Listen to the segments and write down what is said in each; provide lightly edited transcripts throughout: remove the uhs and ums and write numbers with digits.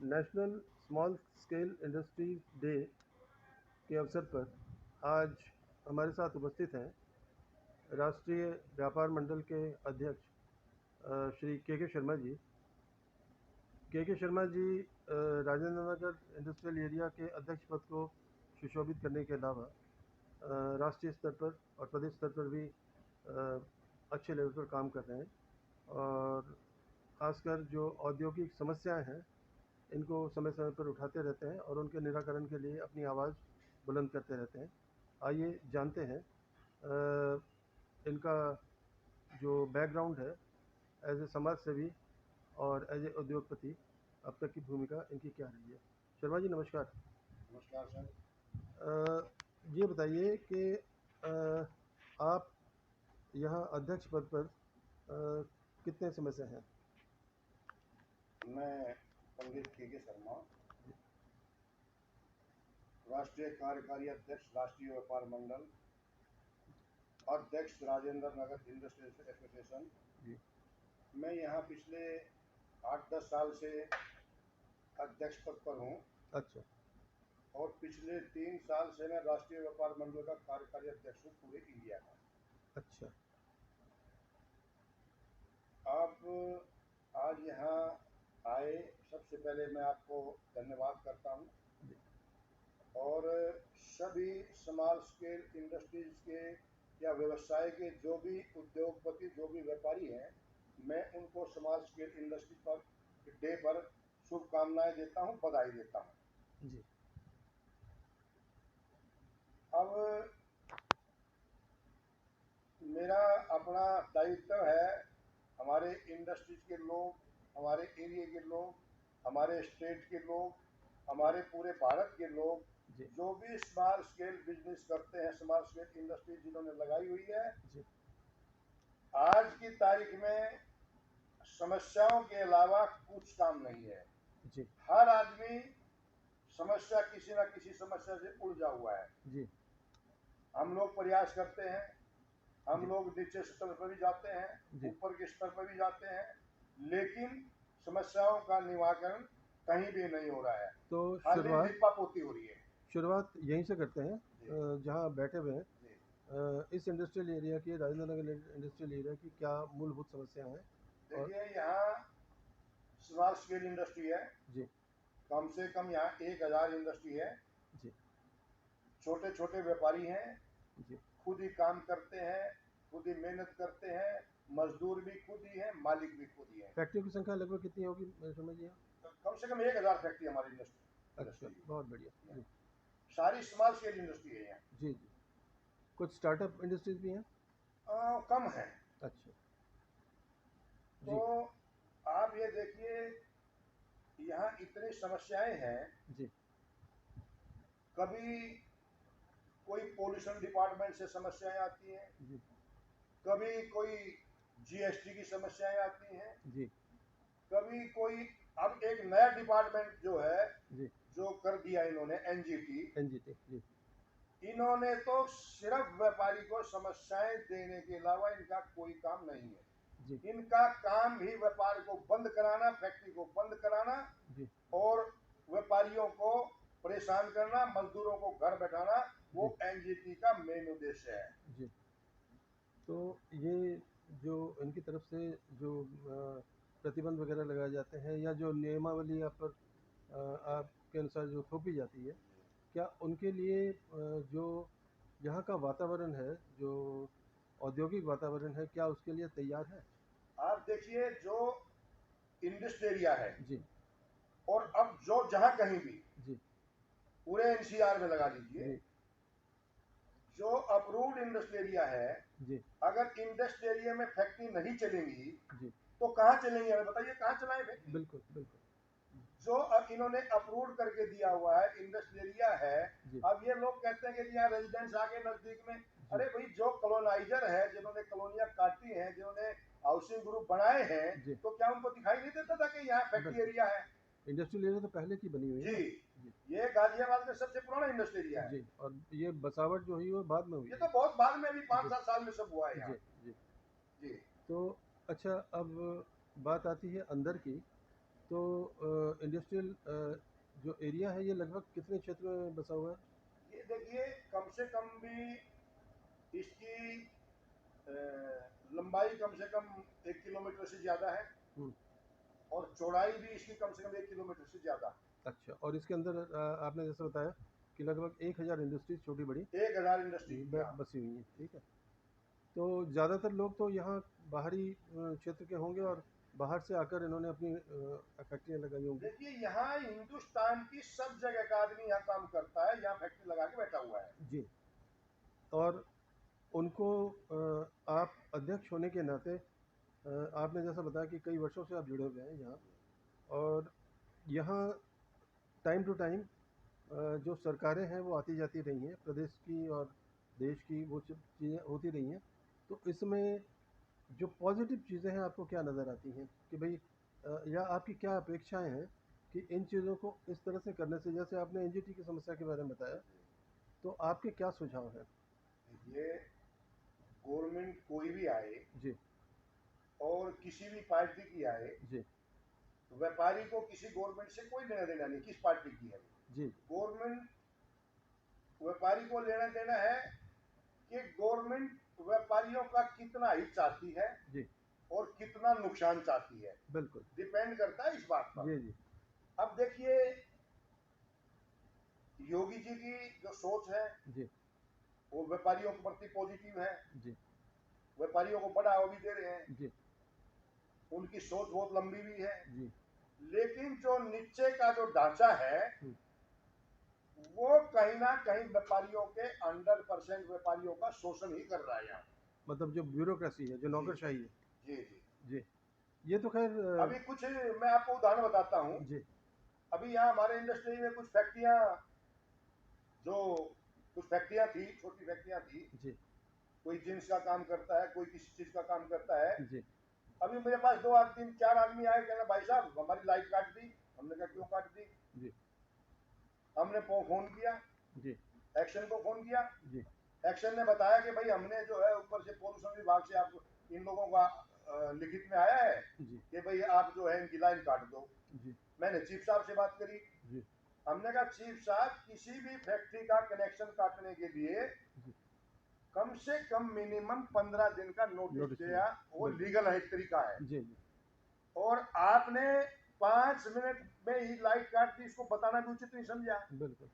National small scale industries day के अवसर पर आज हमारे साथ उपस्थित हैं राष्ट्रीय व्यापार मंडल के अध्यक्ष श्री के शर्मा जी। के शर्मा जी राजेंद्र नगर इंडस्ट्रियल एरिया के अध्यक्ष पद को सुशोभित करने के अलावा राष्ट्रीय स्तर पर और प्रदेश स्तर पर भी अच्छे लेवल पर काम कर रहे हैं और ख़ासकर जो औद्योगिक समस्याएं हैं इनको समय समय पर उठाते रहते हैं और उनके निराकरण के लिए अपनी आवाज़ बुलंद करते रहते हैं। आइए जानते हैं इनका जो बैकग्राउंड है एज ए समाज सेवी और एज ए उद्योगपति अब तक की भूमिका इनकी क्या रही है। शर्मा जी नमस्कार। नमस्कार सर। ये बताइए कि आप यहाँ अध्यक्ष पद पर कितने समय से हैं? मैं पंडित के शर्मा, राष्ट्रीय कार्यकारी अध्यक्ष राष्ट्रीय व्यापार मंडल, अध्यक्ष राजेंद्र नगर इंडस्ट्रियल एसोसिएशन। मैं यहाँ पिछले 8-10 साल से अध्यक्ष पद पर हूँ। अच्छा। और पिछले 3 साल से मैं राष्ट्रीय व्यापार मंडल का कार्यकारी अध्यक्ष हूँ पूरे इंडिया का। अच्छा। आप आज यहाँ आए, सबसे पहले मैं आपको धन्यवाद करता हूँ। और सभी स्मॉल स्केल इंडस्ट्रीज के या व्यवसाय के जो भी उद्योगपति, जो भी व्यापारी हैं, मैं उनको small scale industry per day पर शुभकामनाएं देता हूं, बधाई देता हूं जी। अब मेरा अपना दायित्व है, हमारे इंडस्ट्रीज के लोग, हमारे एरिया के लोग, हमारे स्टेट के लोग, हमारे पूरे भारत के लोग जो भी स्मॉल स्केल बिजनेस करते हैं, स्मॉल स्केल इंडस्ट्री जिन्होंने लगाई हुई है, आज की तारीख में समस्याओं के अलावा कुछ काम नहीं है। जी। हर आदमी समस्या, किसी ना किसी समस्या से उलझा हुआ है। जी। हम लोग प्रयास करते हैं, हम लोग नीचे स्तर पर भी जाते हैं, ऊपर के स्तर पर भी जाते हैं, लेकिन समस्याओं का निवारण कहीं भी नहीं हो रहा है। तो शुरुआत लिपापोती हो रही है। शुरुआत यहीं से करते हैं जहां बैठे हुए हैं। इस इंडस्ट्रियल एरिया की, राजेंद्र नगर इंडस्ट्रियल एरिया की क्या मूलभूत समस्याएं हैं? देखिए, यहाँ स्मॉल स्केल इंडस्ट्री है जी। कम से कम यहाँ 1000 इंडस्ट्री है जी। छोटे छोटे व्यापारी हैं जी। खुद ही काम करते हैं, खुद ही मेहनत करते हैं, मजदूर भी खुद ही है, मालिक भी खुद ही है। फैक्ट्रियों की संख्या लगभग कितनी होगी समझिए? कम से कम 1000 फैक्ट्री हमारी इंडस्ट्री। अच्छा, बहुत बढ़िया जी। सारी स्मॉल स्केल इंडस्ट्री है यहाँ। जी जी। कुछ स्टार्टअप इंडस्ट्रीज भी हैं? कम है। अच्छा। तो आप ये देखिए, यहाँ इतनी समस्याएं हैं। जी। कभी कोई पोल्यूशन डिपार्टमेंट से समस्याएं आती हैं जी। कभी कोई जीएसटी की समस्याएं आती हैं जी। कभी कोई, अब एक नया डिपार्टमेंट जो है जी। जो कर दिया इन्होंने, एनजीटी। जी। इन्होंने तो सिर्फ व्यापारी को समस्याएं देने के अलावा इनका कोई काम नहीं है जी। इनका काम ही व्यापार को बंद कराना, फैक्ट्री को बंद कराना जी। और व्यापारियों को परेशान करना, मजदूरों को घर बैठाना, वो एनजीटी का मेन उद्देश्य है जी। तो ये जो इनकी तरफ से जो प्रतिबंध वगैरह लगाए जाते हैं या जो नियमावली आप पर आपके अनुसार जो थोपी जाती है, क्या उनके लिए जो यहाँ का वातावरण है, जो औद्योगिक वातावरण है, क्या उसके लिए तैयार है? आप देखिए, जो इंडस्ट्री एरिया है जी, और अब जो जहाँ कहीं भी जी, पूरे एनसीआर में लगा लीजिए, जो अप्रूव्ड इंडस्ट्री एरिया है जी, अगर इंडस्ट्री एरिया में फैक्ट्री नहीं चलेंगी जी, तो कहाँ चलेंगी? हमें बताइए, कहाँ चलाएं फैक्ट्री? बिल्कुल बिल्कुल। जो अब इन्होंने अप्रूव करके दिया हुआ है, इंडस्ट्री एरिया है। अब ये लोग कहते हैं कि यहाँ रेजिडेंस आ गए नजदीक में। अरे भाई, जो कॉलोनाइजर है, जिन्होंने कॉलोनियां काटी हैं, जिन्होंने हाउसिंग ग्रुप बनाए हैं, तो क्या उनको दिखाई नहीं देता था कि यहाँ फैक्ट्री एरिया है? इंडस्ट्रियल एरिया तो पहले की बनी हुई है जी। ये गाजियाबाद में सबसे पुराना इंडस्ट्री एरिया है जी। और ये बसावट जो हुई वो बाद में हुई, ये तो बहुत बाद में, भी 5-7 साल में सब हुआ है यहाँ। जी जी जी। तो अच्छा, अब बात आती है अंदर की तो इंडस्ट्रियल जो एरिया है ये लगभग कितने क्षेत्र में बसा हुआ है? ये देखिए कम से कम भी इसकी लंबाई कम से कम 1 किलोमीटर से ज़्यादा है और चौड़ाई भी इसकी कम से कम 1 किलोमीटर से ज़्यादा। अच्छा, और इसके अंदर आपने जैसे बताया कि लगभग 1000 इंडस्ट्रीज छोटी बड़ी 1000 इंडस्ट्री बसी हुई हैं, ठीक है। तो ज़्यादातर लोग तो यहाँ बाहरी क्षेत्र के होंगे और बाहर से आकर इन्होंने अपनी फैक्ट्रियाँ लगाई होंगी। देखिए यहाँ हिंदुस्तान की सब जगह का आदमी यहाँ काम करता है, यहाँ फैक्ट्री लगा के बैठा हुआ है जी। और उनको आप अध्यक्ष होने के नाते आपने जैसा बताया कि कई वर्षों से आप जुड़े हुए हैं यहाँ, और यहाँ टाइम टू टाइम जो सरकारें हैं वो आती जाती रही हैं, प्रदेश की और देश की वो चीज़ें होती रही हैं। तो इसमें जो पॉजिटिव चीज़ें हैं आपको क्या नज़र आती हैं कि भाई या आपकी क्या अपेक्षाएं हैं कि इन चीज़ों को इस तरह से करने से, जैसे आपने एनजीटी की समस्या के बारे में बताया, तो आपके क्या सुझाव हैं? ये गवर्नमेंट कोई भी आए जी और किसी भी पार्टी की आए जी व्यापारी को किसी गवर्नमेंट से कोई लेना देना नहीं, किस पार्टी की है जी गवर्नमेंट व्यापारी को लेना देना है कि गवर्नमेंट व्यापारियों का कितना हित चाहती है जी और कितना नुकसान चाहती है, बिल्कुल डिपेंड करता है इस बात पर। जी जी अब देखिए योगी जी की जो सोच है जी वो व्यापारियों के प्रति पॉजिटिव है, जी व्यापारियों को बढ़ावा भी दे रहे हैं, जी उनकी सोच बहुत लंबी भी है। जी लेकिन जो नीचे का जो ढांचा है वो कहीं ना कहीं व्यापारियों के 100% व्यापारियों का शोषण ही कर रहा है यहाँ। मतलब जो ब्यूरोक्रेसी है, जो नौकरशाही है। जी जी जी, ये तो खैर अभी कुछ मैं आपको उदाहरण बताता हूँ। जी अभी यहाँ हमारे इंडस्ट्री में कुछ फैक्ट्रियाँ थी, छोटी फैक्ट्रियाँ थी, जी कोई जींस का काम करता है, कोई किसी चीज का काम करता है। जी अभी मेरे पास 2 3 4 आदमी आए, कहना भाई साहब हमारी लाइट काट दी। हमने कहा क्यों काट दी? जी हमने फोन किया, जी एक्शन को फोन किया, जी एक्शन ने बताया कि भाई हमने जो है ऊपर से पॉल्यूशन विभाग से आप इन लोगों का लिखित में आया है जी कि भाई आप जो है इनकी लाइन काट दो। जी मैंने चीफ साहब से बात करी, जी हमने कहा चीफ साहब किसी भी फैक्ट्री का कनेक्शन काटने के लिए कम से कम मिनिमम 15 दिन का नोटिस दिया, वो लीगल है, एक तरीका है। जी जी और आपने 5 मिनट में ही लाइट काट दी, इसको बताना भी उचित नहीं समझा। बिल्कुल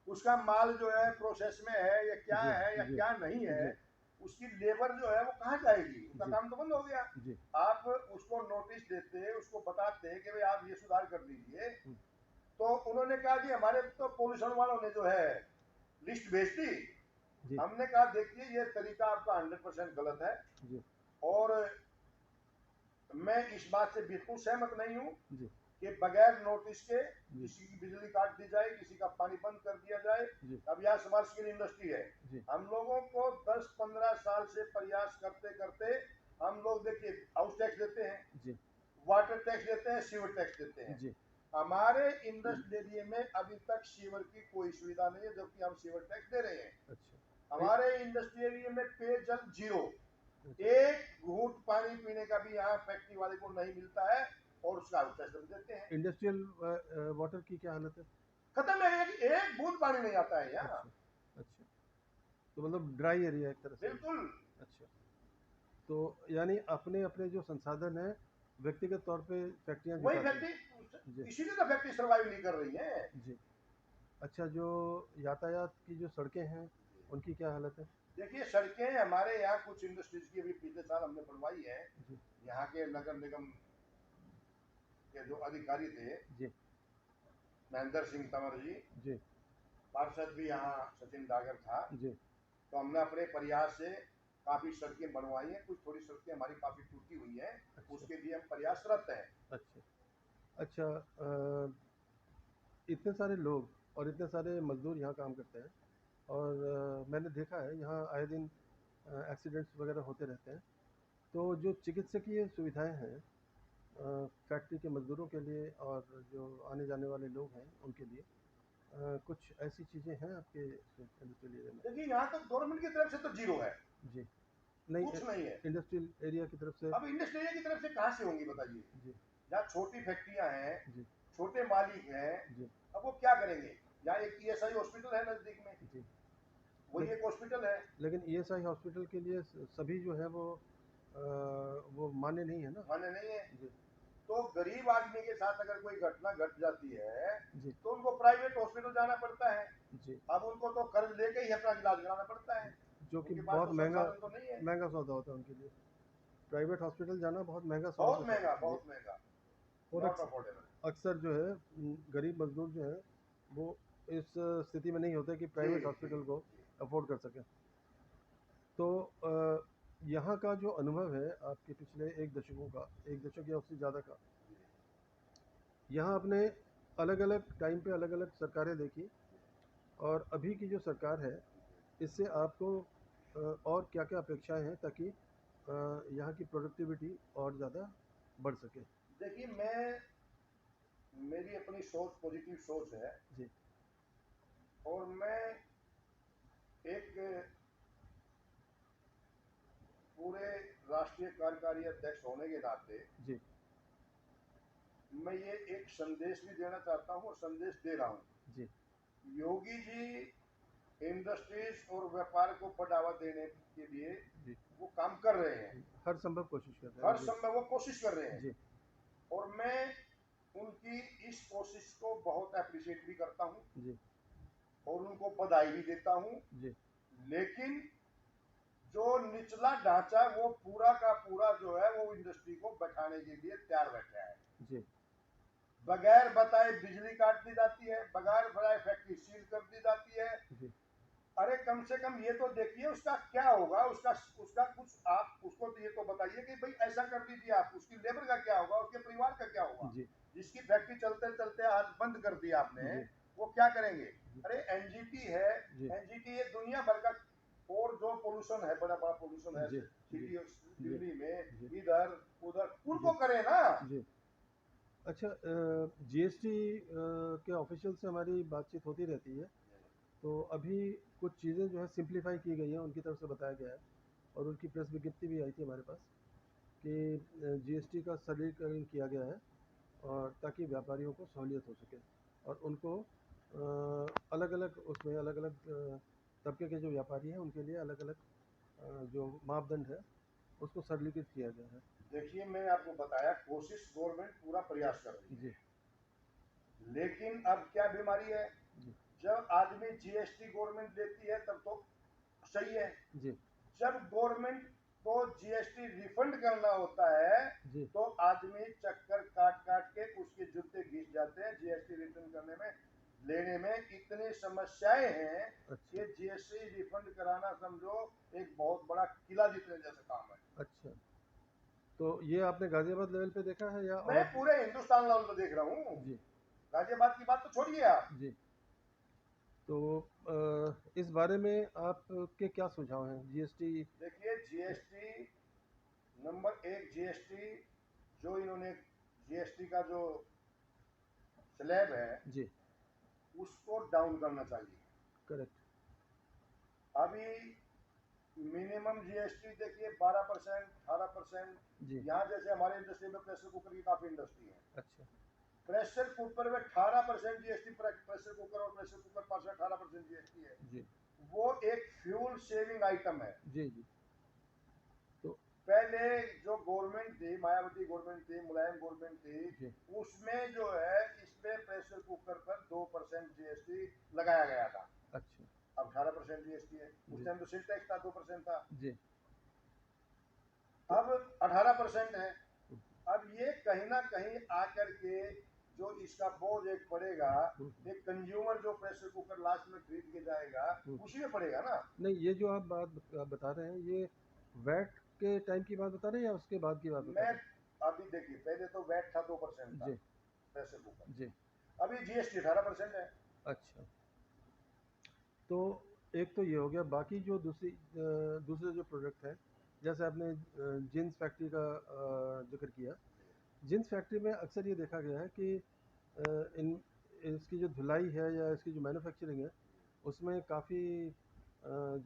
उसका माल जो है प्रोसेस में है या क्या है या क्या नहीं है, उसकी लेबर जो है वो कहाँ जाएगी, उसका काम तो बंद हो गया। आप उसको नोटिस देते, उसको बताते कि भाई आप ये सुधार कर लीजिए, तो उन्होंने कहा जी हमारे तो पोल्यूशन वालों ने जो है लिस्ट भेज दी। हमने कहा देखिए ये तरीका आपका 100% गलत है और मैं इस बात से बिल्कुल सहमत नहीं हूँ कि बगैर नोटिस के किसी की बिजली काट दी जाए, किसी का पानी बंद कर दिया जाए। अब यहाँ स्मॉल स्केल इंडस्ट्री है, हम लोगों को 10-15 साल से प्रयास करते करते हम लोग देखिए हाउस टैक्स देते हैं, वाटर टैक्स देते हैं, सीवर टैक्स देते हैं। हमारे इंडस्ट्रियल एरिया में अभी तक सीवर की कोई सुविधा नहीं है, जबकि हम सीवर टैक्स दे रहे हैं। हमारे इंडस्ट्रियल एरिया में पेयजल जीरो, एक घूंट पानी पीने का भी यहाँ फैक्ट्री वाले को नहीं मिलता है और उसका हाउस टैक्स हम देते हैं। इंडस्ट्रियल वाटर की क्या हालत है? खत्म है, एक बूंद पानी नहीं आता है यहाँ। अच्छा, तो मतलब ड्राई एरिया एक तरह से। बिल्कुल। अच्छा, तो यानी अपने अपने जो संसाधन है व्यक्तिगत तौर पे फैक्ट्रियाँ वही फैक्ट्री, इसीलिए तो फैक्ट्री सर्वाइव नहीं कर रही है जी। अच्छा, जो यातायात की जो सड़कें हैं उनकी क्या हालत है? देखिए सड़कें हमारे यहाँ कुछ इंडस्ट्रीज की अभी पिछले साल हमने बनवाई है। यहाँ के नगर निगम के जो अधिकारी थे जी महेंद्र सिंह तंवर जी, पार्षद भी यहाँ सचिन डागर था जी, तो हमने अपने प्रयास से काफी सड़कें बनवाई हैं। कुछ थोड़ी सड़कें हमारी काफी टूटी हुई हैं। अच्छा। उसके लिए हम प्रयासरत हैं। अच्छा अच्छा, इतने सारे लोग और इतने सारे मजदूर यहाँ काम करते हैं और मैंने देखा है यहाँ आए दिन एक्सीडेंट्स वगैरह होते रहते हैं। तो जो चिकित्सकीय सुविधाएं हैं फैक्ट्री के मजदूरों के लिए और जो आने जाने वाले लोग हैं उनके लिए कुछ ऐसी चीज़ें हैं आपके इंडस्ट्रियल एरिया में? देखिए यहाँ तो गवर्नमेंट की तरफ से तो जीरो है जी, कुछ नहीं है। इंडस्ट्रियल एरिया की तरफ से अब इंडस्ट्रियल एरिया की तरफ से कहाँ से होंगी बताइए? जी, जहाँ छोटी फैक्ट्रियाँ हैं, जी छोटे मालिक हैं, जी अब वो क्या करेंगे? यहाँ एक ईएसआई हॉस्पिटल है नज़दीक में, जी। वही एक हॉस्पिटल है। लेकिन ईएसआई हॉस्पिटल के लिए सभी जो है वो मान्य नहीं है ना। माने नहीं है। जी तो गरीब आदमी के साथ अगर कोई घटना घट जाती है जी तो उनको प्राइवेट हॉस्पिटल जाना पड़ता है। जी। अब उनको तो कर्ज लेके ही अपना इलाज कराना पड़ता है, जो कि उनके पास बहुत तो महंगा संसाधन तो नहीं है। महंगा सौदा होता है उनके लिए। प्राइवेट हॉस्पिटल जाना बहुत महंगा बहुत सौदा महंगा, होता है। जी। बहुत महंगा, और नॉट अफोर्डेबल। अक्सर जो है गरीब मजदूर जो है वो इस स्थिति में नहीं होते कि जी प्राइवेट जी हॉस्पिटल को जी। अफोर्ड कर सकें। तो यहाँ का जो अनुभव है आपके पिछले एक दशक या उससे ज़्यादा का, यहाँ आपने अलग अलग टाइम पे अलग अलग सरकारें देखी, और अभी की जो सरकार है इससे आपको और क्या क्या अपेक्षाएं हैं ताकि यहाँ की प्रोडक्टिविटी और ज़्यादा बढ़ सके। देखिए, मेरी अपनी सोच पॉजिटिव सोच है, जी और मैं एक पूरे राष्ट्रीय कार्यकारी अध्यक्ष होने के नाते जी मैं ये एक संदेश भी देना चाहता हूँ और संदेश दे रहा हूँ। जी योगी जी इंडस्ट्रीज और व्यापार को बढ़ावा देने के लिए जी। वो काम कर रहे हैं, हर संभव कोशिश कर रहे हर हैं। जी समय वो कोशिश कर रहे हैं, जी और मैं उनकी इस कोशिश को बहुत अप्रिशिएट भी करता हूँ जी और उनको बधाई भी देता हूँ। जी लेकिन जो निचला ढांचा वो पूरा का पूरा जो है वो इंडस्ट्री को बैठाने के लिए तैयार बैठा है। जी बगैर बताए बिजली काट दी जाती है, बगैर बताए फैक्ट्री सील कर दी जाती है। जी अरे कम से कम ये तो देखिए उसका क्या होगा, उसका उसका कुछ आप उसको तो ये तो बताइए कि भाई ऐसा कर दीजिए आप, उसकी लेबर का क्या होगा, उसके परिवार का क्या होगा। जी जिसकी फैक्ट्री चलते चलते आज बंद कर दी आपने, जी वो क्या करेंगे? जी अरे एनजीटी है, जी एनजीटी ये दुनिया भर का, और जो पोल्यूशन है, बड़ा बड़ा पोल्यूशन है जी जी सिटी जी दिल्ली में, जी इधर उधर, जी उनको करे ना। जी। अच्छा, जीएसटी के ऑफिशियल से हमारी बातचीत होती रहती है, तो अभी कुछ चीज़ें जो है सिंप्लीफाई की गई हैं, उनकी तरफ से बताया गया है, और उनकी प्रेस विज्ञप्ति भी आई थी हमारे पास कि जीएसटी का सरलीकरण किया गया है, और ताकि व्यापारियों को सहूलियत हो सके, और उनको अलग अलग उसमें अलग अलग तबके के जो व्यापारी हैं उनके लिए अलग अलग जो मापदंड है उसको सरलीकृत किया गया है। देखिए, मैंने आपको बताया कोशिश गवर्नमेंट पूरा प्रयास कर रही जी है, लेकिन अब क्या बीमारी है, जी जब आदमी जीएसटी गवर्नमेंट लेती है तब तो सही है, जी जब गवर्नमेंट को जीएसटी रिफंड करना होता है जी। तो आदमी चक्कर काट काट के उसके जूते घिस जाते हैं। जीएसटी रिटर्न करने में, लेने में इतनी समस्याएं हैं अच्छा कि जीएसटी रिफंड कराना समझो एक बहुत बड़ा किला जीतने जैसा काम है। अच्छा। तो ये आपने गाज़ियाबाद लेवल पे देखा है या मैं और? पूरे हिंदुस्तान लेवल में देख रहा हूँ, जी गाजियाबाद की बात तो छोड़िए आप। जी। तो इस बारे में आपके क्या सुझाव हैं जीएसटी? देखिए, जीएसटी नंबर एक, जीएसटी जो इन्होंने जीएसटी का जो स्लैब है जी उसको डाउन करना चाहिए। करेक्ट। अभी मिनिमम जीएसटी देखिए 12%, 18%। जी यहाँ जैसे हमारे इंडस्ट्री में प्रेशर कुकर की काफी इंडस्ट्री है, अच्छा प्रेशर कुकर में 18% जीएसटी, प्रेशर कुकर और प्रेशर कुकर पास 18% जीएसटी है। जी वो एक फ्यूल सेविंग आइटम है। जी जी। तो पहले जो गवर्नमेंट थी, मायावती गवर्नमेंट थी, मुलायम गवर्नमेंट थी, जी उसमें जो है इसमें प्रेशर कुकर पर 2% जीएसटी लगाया गया था। अच्छा। अब 18% जीएसटी है, उस जी टाइम तो सिल टैक्स था 2% था, जी। तो अब 18% है। अब ये कहीं ना कहीं आकर के जो इसका बोझ एक पड़ेगा, हम्म, एक कंज्यूमर जो प्रेशर कुकर लास्ट में खरीद के जाएगा हम्म। उसी में पड़ेगा ना। नहीं, ये जो आप बता रहे हैं ये वैट के टाइम की बात बता रहे हैं या उसके बाद की बात बता मैं रहे अभी देखिए, पहले तो वैट था 2% हैं? था जी प्रेशर कुकर, जी। अभी जीएसटी 18% है। अच्छा। तो एक तो ये हो गया, बाकी जो दूसरे जो प्रोडक्ट हैं, जैसे आपने जींस फैक्ट्री का जिक्र किया। जींस फैक्ट्री में अक्सर ये देखा गया है कि इन इसकी जो धुलाई है या इसकी जो मैन्युफैक्चरिंग है उसमें काफ़ी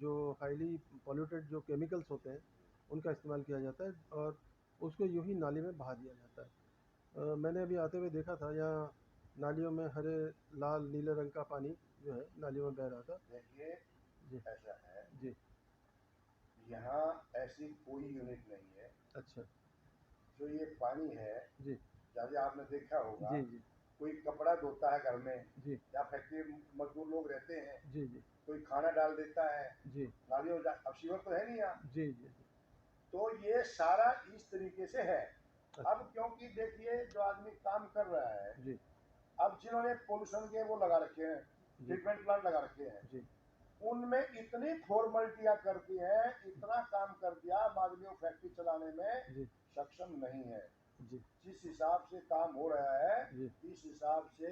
जो हाईली पॉल्यूटेड जो केमिकल्स होते हैं उनका इस्तेमाल किया जाता है, और उसको यूं ही नाली में बहा दिया जाता है। मैंने अभी आते हुए देखा था यहाँ नालियों में हरे लाल नीले रंग का पानी जो है नालियों में बह रहा था। देखिए जी। ऐसा है, जी। यहाँ ऐसी कोई यूनिट नहीं है अच्छा। जो ये पानी है। जी। जैसे आपने देखा होगा, जी। जी। कोई कपड़ा धोता है घर में जी। या फैक्ट्री मजदूर लोग रहते हैं, जी। जी। कोई खाना डाल देता है जी। नालियों में अब सीवर तो है नहीं यहाँ। जी। जी। जी। तो ये सारा इस तरीके से है। अब अच्छा। क्योंकि देखिए जो आदमी काम कर रहा है, जी। अब जिन्होंने पोल्यूशन के वो लगा रखे हैं, जी। ट्रीटमेंट प्लांट लगा रखे हैं, जी। उनमें इतनी फॉर्मेलिटियां कर दी है, इतना काम कर दिया, आदमी वो फैक्ट्री चलाने में जी। सक्षम नहीं है। जी। जिस हिसाब से काम हो रहा है, जी। इस हिसाब से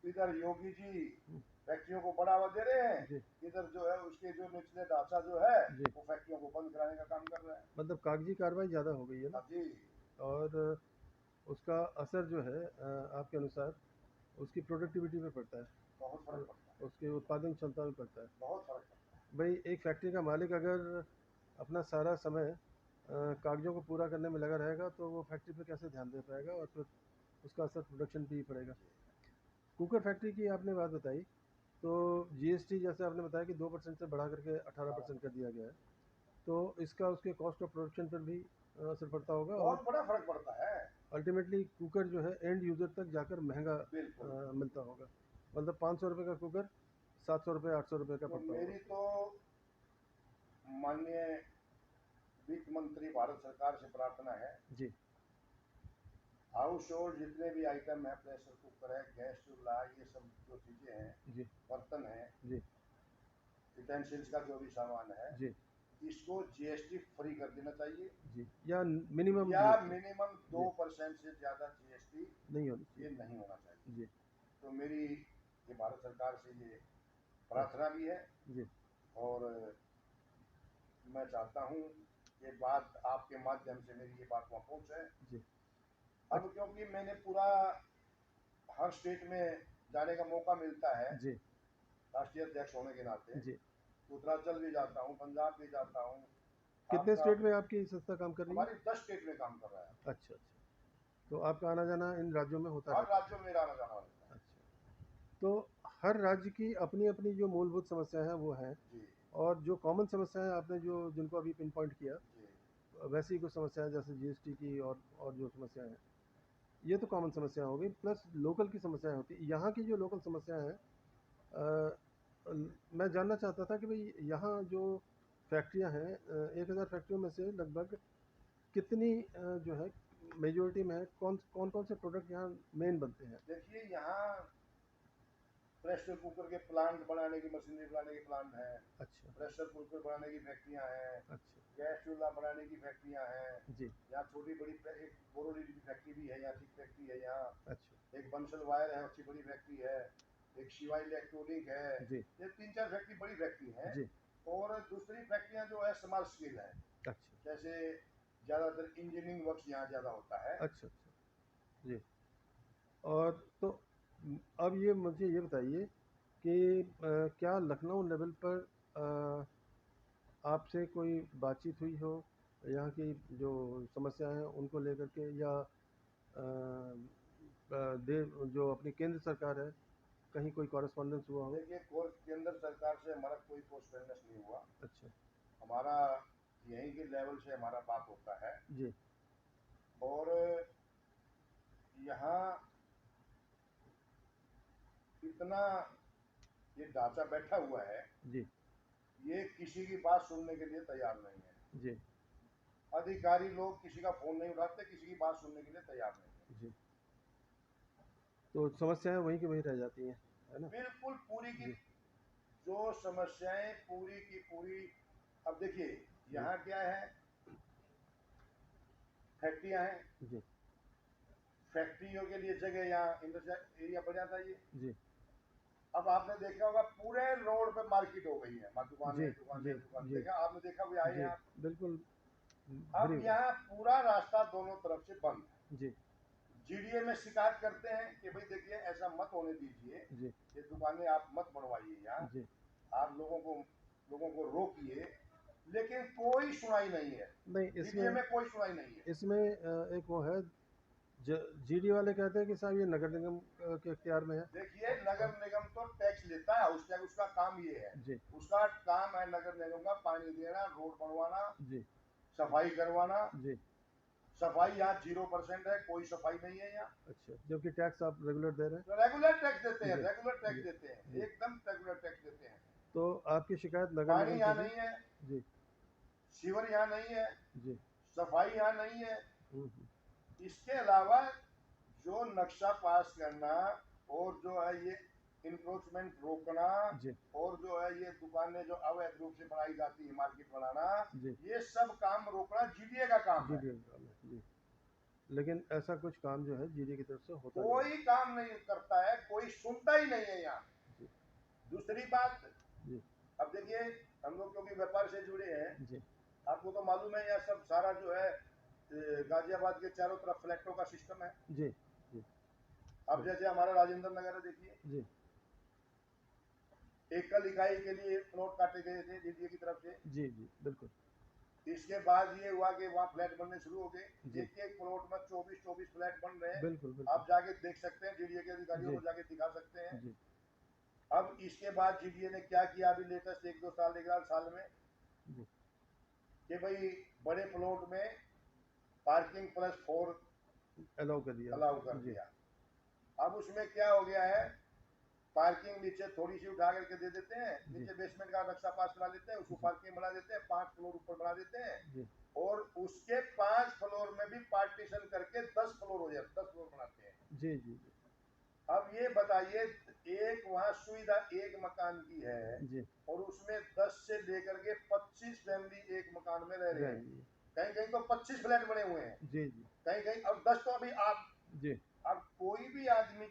इधर योगी जी हम्म। फैक्ट्रियों को बढ़ावा दे रहे हैं, जी। इधर जो है उसके जो निचले ढांचा जो है जी। वो फैक्ट्रियों को बंद कराने का काम कर रहा है। मतलब कागजी कार्रवाई ज़्यादा हो गई है ना। हाँ जी, और उसका असर जो है आपके अनुसार उसकी प्रोडक्टिविटी पे पड़ता है, बहुत फर्क पड़ता है, उसकी उत्पादन क्षमता में पड़ता है। बहुत फर्क पड़ता है। भाई एक फैक्ट्री का मालिक अगर अपना सारा समय कागजों को पूरा करने में लगा रहेगा तो वो फैक्ट्री पे कैसे ध्यान दे पाएगा, और फिर उसका असर प्रोडक्शन पे ही पड़ेगा। जी, कुकर फैक्ट्री की आपने बात बताई, तो जीएसटी जैसे आपने बताया कि 2% से बढ़ा करके 18% कर दिया गया है, तो इसका उसके कॉस्ट ऑफ प्रोडक्शन पर भी असर पड़ता होगा, और बहुत बड़ा फर्क पड़ता है। अल्टीमेटली कुकर जो है एंड यूज़र तक जाकर महंगा बिल्कुल। मिलता होगा। मतलब 500 रुपये का कुकर 700 रुपये 800 रुपये का तो पड़ता होगा। मेरी तो माननीय वित्त मंत्री भारत सरकार से प्रार्थना है, जी। हाउस होल्ड जितने भी आइटम है, प्रेशर कुकर है, गैस चूल्हा, ये सब जो चीज़ें हैं, जी। बर्तन है, जी। यूटेंसिल्स का जो भी सामान है, जी। इसको जीएसटी फ्री कर देना चाहिए, जी। या मिनिमम या जीएसटी। मिनिमम जी। 2% से ज़्यादा जीएसटी नहीं होनी ये चाहिए। नहीं होना चाहिए। जी। तो मेरी ये भारत सरकार से ये अच्छा। प्रार्थना भी है, जी। और मैं चाहता हूँ ये बात आपके माध्यम से मेरी ये बात वहाँ पहुँचे। जी। अब क्योंकि मैंने पूरा हर स्टेट में जाने का मौका मिलता है जी। राष्ट्रीय अध्यक्ष होने के नाते, जी। उत्तरांचल भी जाता हूँ, पंजाब भी जाता हूँ। कितने आपका स्टेट में आपकी संस्था काम कर रही है? हमारी 10 स्टेट में काम कर रहा है। अच्छा। अच्छा। तो आपका आना जाना इन राज्यों में होता हर रहता राज्यों में मेरा आना जाना रहता है? अच्छा। तो हर राज्य की अपनी अपनी जो मूलभूत समस्याएं हैं वो हैं, है। जी और जो कॉमन समस्याएं आपने जो जिनको अभी पिन पॉइंट किया, जी वैसी ही कुछ समस्याएं जैसे जीएसटी की और जो समस्याएं हैं, ये तो कॉमन समस्याएं हो गई, प्लस लोकल की समस्याएं होती हैं। यहाँ की जो लोकल समस्याएं हैं, अ, मैं जानना चाहता था कि भाई यहाँ जो फैक्ट्रियाँ हैं, 1000 फैक्ट्रियों में से लगभग कितनी जो है मेजोरिटी में है, कौन कौन कौन से प्रोडक्ट यहाँ मेन बनते हैं? देखिए यहाँ प्रेशर कुकर के प्लांट बनाने की मशीनरी बनाने के प्लांट हैं, अच्छा। प्रेशर कुकर बनाने की फैक्ट्रियाँ हैं, अच्छा। गैस चूल्हा बनाने की फैक्ट्रियाँ हैं। जी। यहाँ छोटी बड़ी एक बोरोली की फैक्ट्री भी है, यहाँ ठीक फैक्ट्री है यहाँ। अच्छा। एक बंसल वायर है, अच्छी बड़ी फैक्ट्री है। एक शिवाई इलेक्ट्रॉनिक है। जी। ये 3-4 फैक्ट्री बड़ी फैक्ट्री हैं। जी। और दूसरी फैक्ट्रियाँ जो है स्मॉल स्केल है, अच्छा। जैसे ज़्यादातर इंजीनियरिंग वर्क यहाँ ज़्यादा होता है। अच्छा। अच्छा। जी। और तो अब ये मुझे ये बताइए कि क्या लखनऊ लेवल पर आपसे कोई बातचीत हुई हो यहाँ की जो समस्याएं हैं उनको लेकर के, या जो अपनी केंद्र सरकार है, कहीं कोई कॉरेस्पॉन्डेंस हुआ हो? देखिए केंद्र सरकार से हमारा कोई कोर्सपेंडेंस नहीं हुआ। अच्छा। हमारा यहीं के लेवल से हमारा बात होता है। जी। और यहाँ इतना ये ढांचा बैठा हुआ है, जी। ये किसी की बात सुनने के लिए तैयार नहीं है। जी। अधिकारी लोग किसी का फोन नहीं उठाते, किसी की बात सुनने के लिए तैयार नहीं है। जी। तो समस्याएं वहीं की वहीं रह जाती हैं, है ना? बिल्कुल पूरी की जी। जो समस्याएं पूरी की पूरी। अब देखिए जी। यहाँ क्या है, फैक्ट्रियाँ हैं, जी। फैक्ट्रियों के लिए जगह यहाँ इंडस्ट्रियल एरिया बढ़ जाता है ये। जी। अब आपने देखा होगा पूरे रोड पे मार्केट हो गई है, दुकानें जी। दुकानें जी। दुकान, जी। देखा आपने, देखा भी आए जी। हैं आप। बिल्कुल अब भरी हुई। यहाँ पूरा रास्ता दोनों तरफ से बंद है। जी। जीडीए में शिकायत करते हैं कि भाई देखिए ऐसा मत होने दीजिए, जी। ये दुकानें आप मत बढ़वाइए यहाँ, जी। आप लोगों को रोकिए, लेकिन कोई सुनाई नहीं है। नहीं, जीडीए इसमें में कोई सुनाई नहीं है। इसमें एक वो है, जीडी वाले कहते हैं कि साहब ये नगर निगम के इख्तियार में है। देखिए, नगर निगम तो टैक्स लेता है, उसका काम ये है जी। उसका काम है नगर निगम का पानी देना, रोड बनवाना जी। सफाई करवाना। जी। सफाई यहाँ 0% है, कोई सफाई नहीं है यहाँ। अच्छा, जबकि टैक्स आप रेगुलर दे रहे हैं। तो रेगुलर टैक्स देते हैं, जी। रेगुलर टैक्स जी। देते हैं, जी। एकदम रेगुलर टैक्स देते हैं। तो आपकी शिकायत नगर पानी निगम यहाँ से नहीं है, जी। सीवर यहाँ नहीं है, जी। सफाई यहाँ नहीं है। हम्म। इसके अलावा जो नक्शा पास करना और जो है ये इंक्रोचमेंट रोकना जी। और जो है ये दुकानें जो अवैध रूप से बनाई जाती है मार्केट बनाना, जी। ये सब काम रोकना जीडीए का काम है। जीडीए का काम है जी। लेकिन ऐसा कुछ काम जो है जीडीए की तरफ से होता नहीं कोई काम नहीं करता है, कोई सुनता ही नहीं है यहाँ। जी। दूसरी बात, जी। अब देखिए हम लोग क्योंकि व्यापार से जुड़े हैं, जी। आपको तो मालूम है यह सब सारा जो है गाजियाबाद के चारों तरफ फ्लैटों का सिस्टम है। जी। जी। अब जैसे हमारा राजेंद्र नगर है, देखिए जी। एकल इकाई के लिए प्लॉट काटे गए थे जीडीए की तरफ से। जी। जी बिल्कुल। इसके बाद ये हुआ कि वहाँ फ्लैट बनने शुरू हो गए, जी। एक एक प्लॉट में 24 फ्लैट बन रहे हैं। बिल्कुल बिल्कुल। आप जाके देख सकते हैं, जीडीए के अधिकारियों जी। को जाके दिखा सकते हैं। जी। अब इसके बाद जीडीए ने क्या किया अभी लेटेस्ट 1-2 साल में जी। कि भाई बड़े प्लॉट में पार्किंग +4 अलाउ कर दिया। अलाउ कर जी। दिया। अब उसमें क्या हो गया है, पार्किंग नीचे थोड़ी सी उठा करके दे देते हैं, जी। नीचे बेसमेंट का नक्शा पास करा लेते हैं, उसको पार्किंग बना देते हैं, 5 फ्लोर ऊपर बना देते हैं। जी। और उसके 5 फ्लोर में भी पार्टीशन करके 10 फ्लोर हो जाते, 10 फ्लोर बनाते हैं। जी। जी। अब ये बताइए, एक वहाँ सुविधा एक मकान की है जी। और उसमें 10 से लेकर के 25 फैमिली एक मकान में रह रहे हैं। कहीं कहीं तो 25 फ्लैट बने हुए हैं। जी। जी। कहीं कहीं अब 10 तो अभी आप जी। अब कोई भी आदमी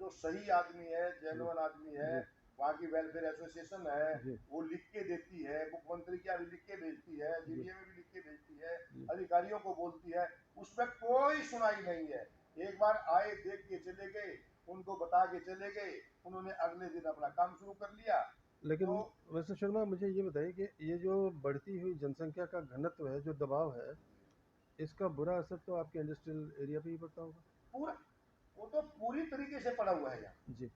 जो सही आदमी है, जेन्युइन आदमी है, वहाँ की वेलफेयर एसोसिएशन है, वो लिख के देती है, मुख्यमंत्री की भी लिख के भेजती है, जीडीए में भी लिख के भेजती है, अधिकारियों को बोलती है, उसमें कोई सुनाई नहीं है। एक बार आए, देख के चले गए, उनको बता के चले गए, उन्होंने अगले दिन अपना काम शुरू कर लिया। लेकिन तो मिस्टर शर्मा, मुझे ये बताइए कि ये जो बढ़ती हुई जनसंख्या का घनत्व है, जो दबाव है, इसका बुरा असर तो आपके इंडस्ट्रियल एरिया पे ही पड़ता होगा। पूरा, वो तो पूरी तरीके से पड़ा हुआ है यहाँ। जी।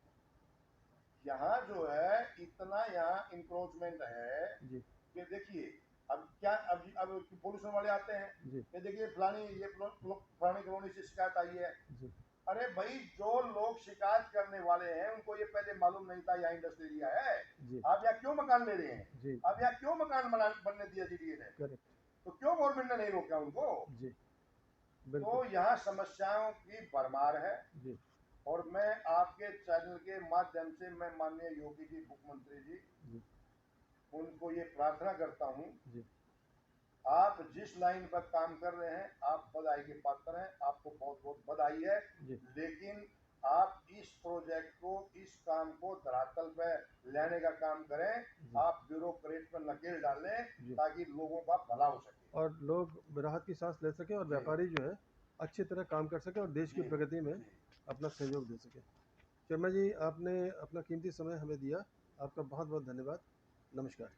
यहाँ जो है इतना यहाँ इंक्रोचमेंट है जी। कि देखिए अब क्या, अब पोल्यूशन वाले आते हैं जी। कि देखिए फलानी कॉलोनी से शिकायत आई है। जी। अरे भाई, जो लोग शिकायत करने वाले हैं उनको ये पहले मालूम नहीं था यहाँ इंडस्ट्री एरिया है। जी। आप यहाँ क्यों मकान ले रहे हैं? जी। आप यहाँ क्यों मकान बनने दिया जीडीए ने? करेक्ट। तो क्यों गवर्नमेंट ने नहीं रोका उनको? जी तो बिल्कुल। यहाँ समस्याओं की भरमार है। जी। और मैं आपके चैनल के माध्यम से मैं माननीय योगी जी, मुख्यमंत्री जी, जी। उनको ये प्रार्थना करता हूँ, जी। आप जिस लाइन पर काम कर रहे हैं आप बधाई के पात्र हैं, आपको बहुत बहुत बधाई है। जी। लेकिन आप इस प्रोजेक्ट को, इस काम को धरातल पे लाने का काम करें। आप ब्यूरोक्रेट पर नकेल डालें ताकि लोगों का भला हो सके और लोग राहत की सांस ले सके और व्यापारी जो है अच्छी तरह काम कर सके और देश की प्रगति में अपना सहयोग दे सके। शर्मा जी, आपने अपना कीमती समय हमें दिया, आपका बहुत बहुत धन्यवाद। नमस्कार।